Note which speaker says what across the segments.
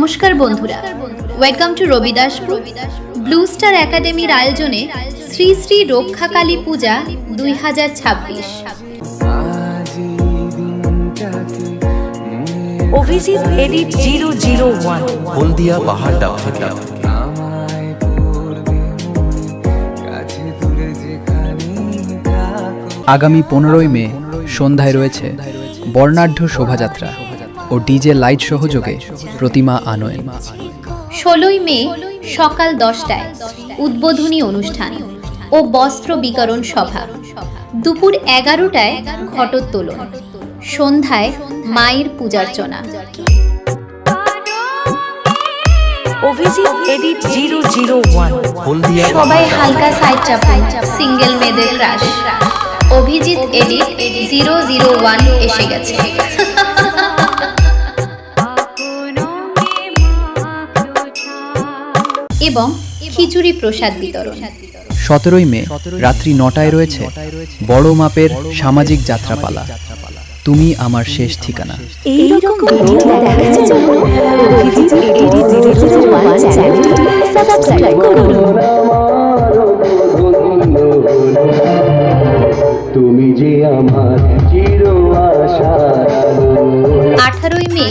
Speaker 1: নমস্কার বন্ধুরা, welcome to Rabidaspur blue star একাডেমির আয়োজনে শ্রী শ্রী রক্ষাকালী পূজা 2026।
Speaker 2: অভিজিৎ এডিট 001
Speaker 3: হলদিয়া পাহাড় ডাক থেকে।
Speaker 4: আগামী 15ই মে সন্ধ্যায় রয়েছে বর্ণাঢ্য শোভাযাত্রা ও ডিজে লাইট সহযোগে প্রতিমা আনয়ন।
Speaker 1: 16ই মে সকাল 10টায় উদ্বোধনী অনুষ্ঠান ও বস্ত্র বিতরণ সভা, দুপুর 11টায় ঘটোত্তোলন, সন্ধ্যায় মায়ের পূজার্চনা।
Speaker 2: অভিজিৎ এডিট 001
Speaker 3: হলদিয়া
Speaker 1: সবাই হালকা সাইড চাপুন, সিঙ্গেল মেয়েদের ক্রাশ। অভিজিৎ এডিট 001 এসে গেছে। এবং খিচুড়ি প্রসাদ বিতরণ।
Speaker 4: 17ই মে রাত্রি 9টায় রয়েছে বড় মাপের সামাজিক যাত্রাপালা, তুমি আমার শেষ ঠিকানা।
Speaker 2: এইরকম ভিডিও দেখার জন্য অভিজিৎ এডিট 001 চ্যানেলটি সাবস্ক্রাইব করুন।
Speaker 5: তুমি যে আমার চির আশার আলো।
Speaker 1: 18ই মে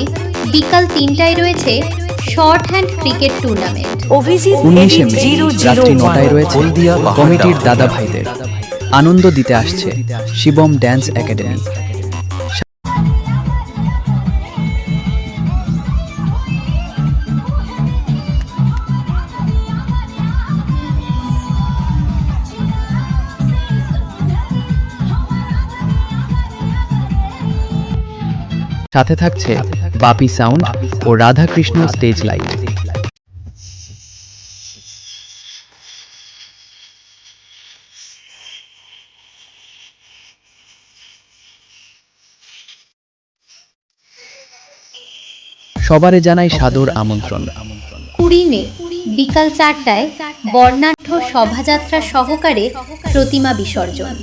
Speaker 1: বিকাল 3টায় রয়েছে short hand cricket tournament.
Speaker 2: Abhijit
Speaker 4: 19শে
Speaker 2: এডিট
Speaker 4: মে রাত্রি 9টায়
Speaker 2: 001
Speaker 4: রয়েছে
Speaker 3: হলদিয়া পাহাড়
Speaker 4: কমিটির
Speaker 3: ডাক।
Speaker 4: দাদা ভাইদের আনন্দ দিতে আসছে শিবম ড্যান্স একাডেমি। সাথে থাকছে বাপি sound oh Radhakrishna stage light. সবারে জানাই সাদর আমন্ত্রণ।
Speaker 1: 20 মে বিকাল 4টায় বর্ণাঢ্য শোভাযাত্রা সহকারে প্রতিমা বিসর্জন।